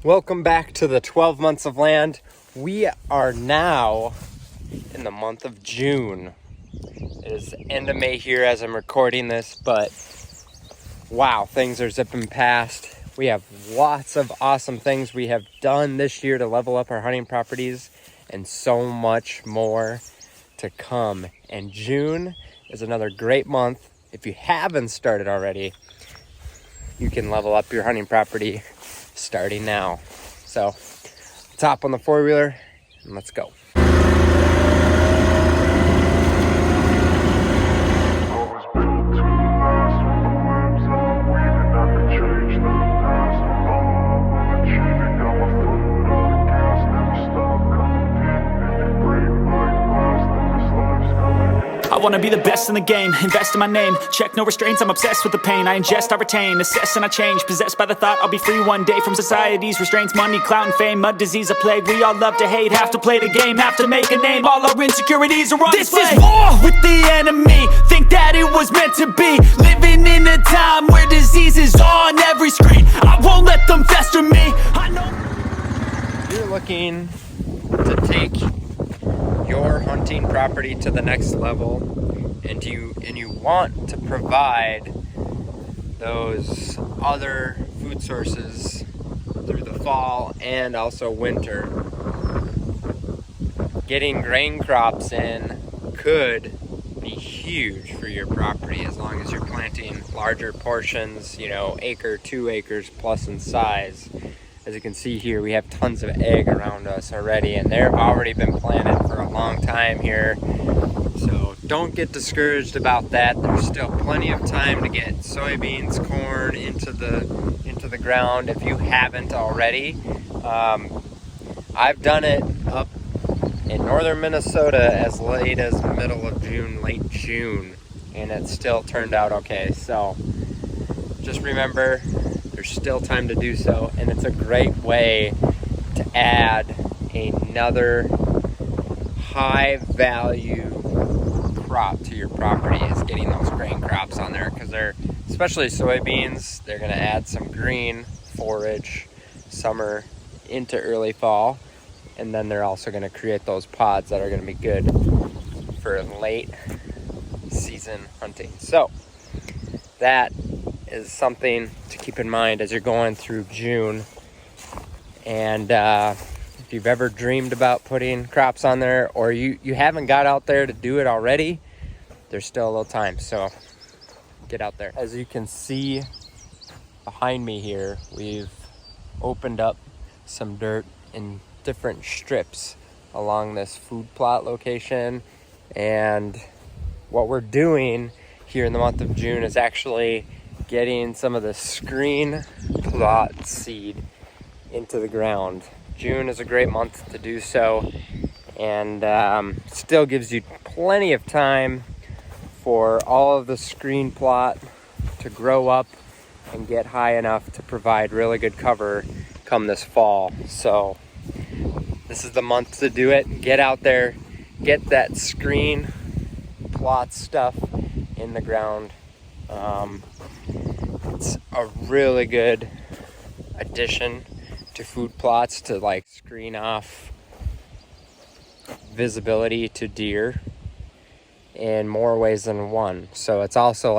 Welcome back to the 12 months of land. We are now in the month of June. It is the end of May here as I'm recording this, but wow, things are zipping past. We have lots of awesome things we have done this year to level up our hunting properties and so much more to come. And June is another great month. If you haven't started already, you can level up your hunting property starting now. So, let's hop on the four-wheeler and let's go. I wanna be the best in the game, invest in my name. Check no restraints, I'm obsessed with the pain. I ingest, I retain, assess and I change. Possessed by the thought I'll be free one day from society's restraints. Money, clout and fame, mud, disease, a plague. We all love to hate, have to play the game, have to make a name. All our insecurities are on display. This is war with the enemy, think that it was meant to be. Living in a time where disease is on every screen. I won't let them fester me. I know You're looking to take your hunting property to the next level, and you want to provide those other food sources through the fall and also winter. Getting grain crops in could be huge for your property as long as you're planting larger portions, acre, 2 acres plus in size. As you can see here, we have tons of egg around us already, and they've already been planted for a long time here. So don't get discouraged about that. There's still plenty of time to get soybeans, corn into the ground if you haven't already. I've done it up in northern Minnesota as late as middle of June, late June, and it still turned out okay. So just remember, there's still time to do so, and it's a great way to add another high value crop to your property is getting those grain crops on there, because they're, especially soybeans, they're going to add some green forage summer into early fall, and then they're also going to create those pods that are going to be good for late season hunting. So that is something to keep in mind as you're going through June. And if you've ever dreamed about putting crops on there, or you haven't got out there to do it already, there's still a little time, so get out there. As you can see behind me here, we've opened up some dirt in different strips along this food plot location, and what we're doing here in the month of June is actually getting some of the screen plot seed into the ground. June is a great month to do so, and still gives you plenty of time for all of the screen plot to grow up and get high enough to provide really good cover come this fall. So this is the month to do it. Get out there, get that screen plot stuff in the ground. It's a really good addition to food plots to screen off visibility to deer in more ways than one. So it's also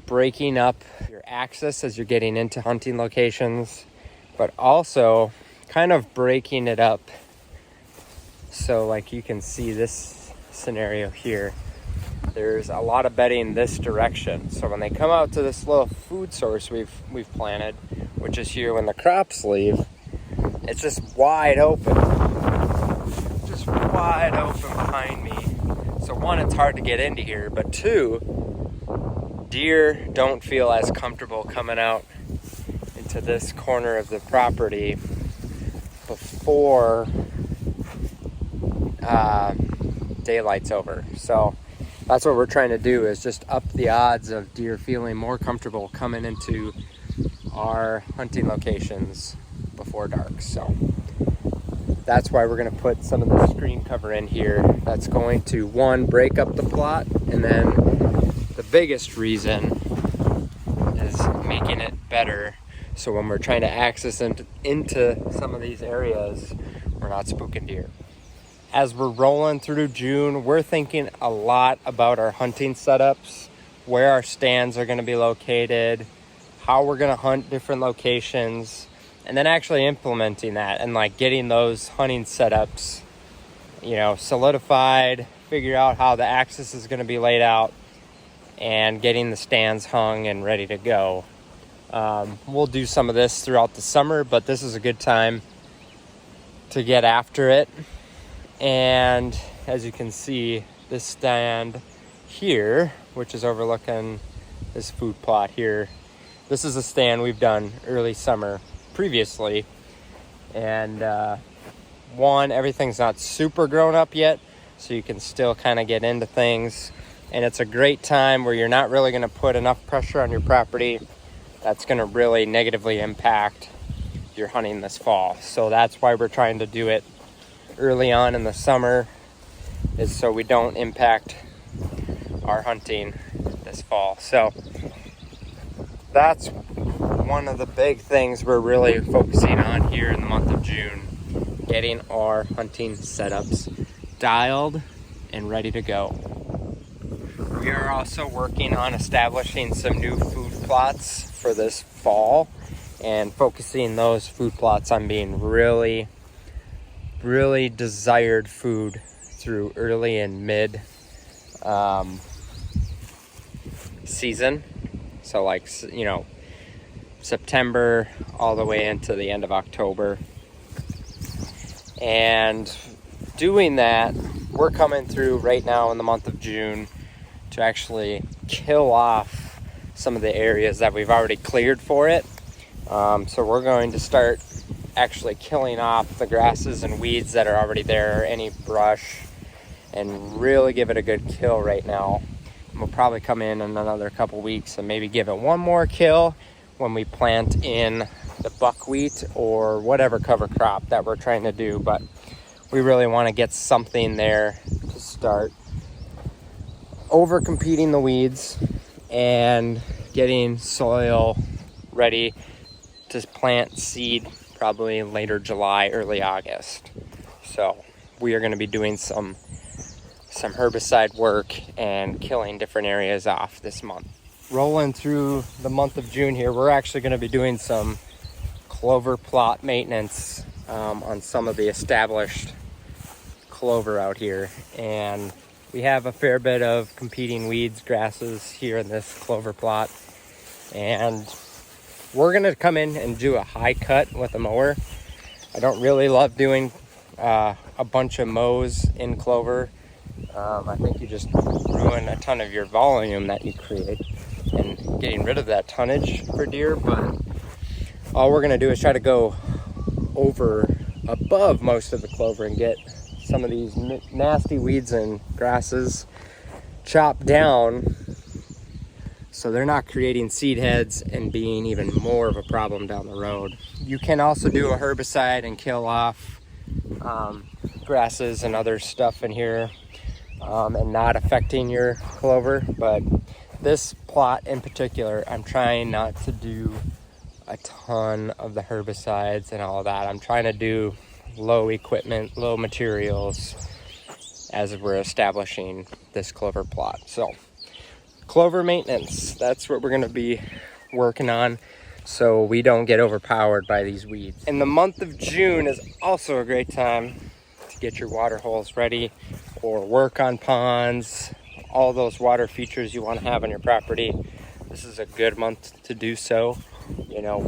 breaking up your access as you're getting into hunting locations, but also kind of breaking it up. So you can see this scenario here, there's a lot of bedding this direction. So when they come out to this little food source we've planted, which is here when the crops leave, it's just wide open. Just wide open behind me. So one, it's hard to get into here, but two, deer don't feel as comfortable coming out into this corner of the property before daylight's over. So that's what we're trying to do, is just up the odds of deer feeling more comfortable coming into our hunting locations before dark. So that's why we're going to put some of the screen cover in here. That's going to, one, break up the plot, and then the biggest reason is making it better So when we're trying to access into some of these areas, we're not spooking deer. As we're rolling through June, we're thinking a lot about our hunting setups, where our stands are going to be located, how we're going to hunt different locations, and then actually implementing that and like getting those hunting setups, you know, solidified, figure out how the access is going to be laid out, and getting the stands hung and ready to go. We'll do some of this throughout the summer, but this is a good time to get after it. And as you can see, this stand here, which is overlooking this food plot here, this is a stand we've done early summer previously. And everything's not super grown up yet, so you can still kind of get into things. And it's a great time where you're not really going to put enough pressure on your property that's going to really negatively impact your hunting this fall. So that's why we're trying to do it early on in the summer, is so we don't impact our hunting this fall. So that's one of the big things we're really focusing on here in the month of June, getting our hunting setups dialed and ready to go. We are also working on establishing some new food plots for this fall and focusing those food plots on being really desired food through early and mid season. So like, you know, September all the way into the end of October. And doing that, we're coming through right now in the month of June to actually kill off some of the areas that we've already cleared for it. So we're going to start actually killing off the grasses and weeds that are already there, any brush, and really give it a good kill right now. And we'll probably come in another couple weeks and maybe give it one more kill when we plant in the buckwheat or whatever cover crop that we're trying to do. But we really want to get something there to start over competing the weeds and getting soil ready to plant seed probably later July, early August. So we are going to be doing some herbicide work and killing different areas off this month. Rolling through the month of June here, we're actually going to be doing some clover plot maintenance on some of the established clover out here. And we have a fair bit of competing weeds, grasses here in this clover plot. And we're going to come in and do a high cut with a mower. I don't really love doing a bunch of mows in clover. I think you just ruin a ton of your volume that you create and getting rid of that tonnage for deer. But all we're going to do is try to go above most of the clover and get some of these nasty weeds and grasses chopped down so they're not creating seed heads and being even more of a problem down the road. You can also do a herbicide and kill off grasses and other stuff in here and not affecting your clover. But this plot in particular, I'm trying not to do a ton of the herbicides and all of that. I'm trying to do low equipment, low materials as we're establishing this clover plot. So clover maintenance, that's what we're going to be working on so we don't get overpowered by these weeds. And the month of June is also a great time to get your water holes ready or work on ponds, all those water features you want to have on your property. This is a good month to do so. You know,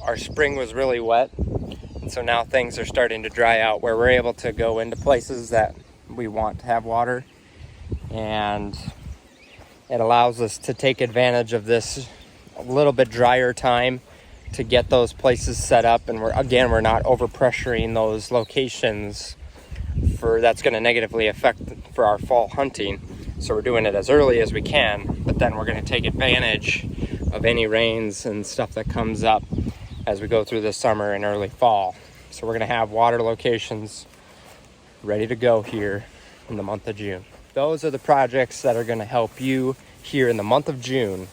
our spring was really wet, and so now things are starting to dry out where we're able to go into places that we want to have water, and it allows us to take advantage of this a little bit drier time to get those places set up. And we're not overpressuring those locations that's going to negatively affect for our fall hunting. So we're doing it as early as we can, but then we're going to take advantage of any rains and stuff that comes up as we go through the summer and early fall. So we're going to have water locations ready to go here in the month of June. Those are the projects that are going to help you here in the month of June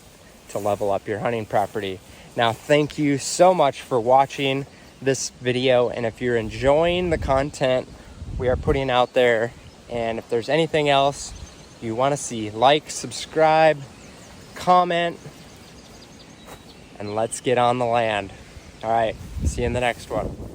to level up your hunting property Now, thank you so much for watching this video, and if you're enjoying the content we are putting out there, and if there's anything else you want to see, like, subscribe, comment, and let's get on the land. All right, see you in the next one.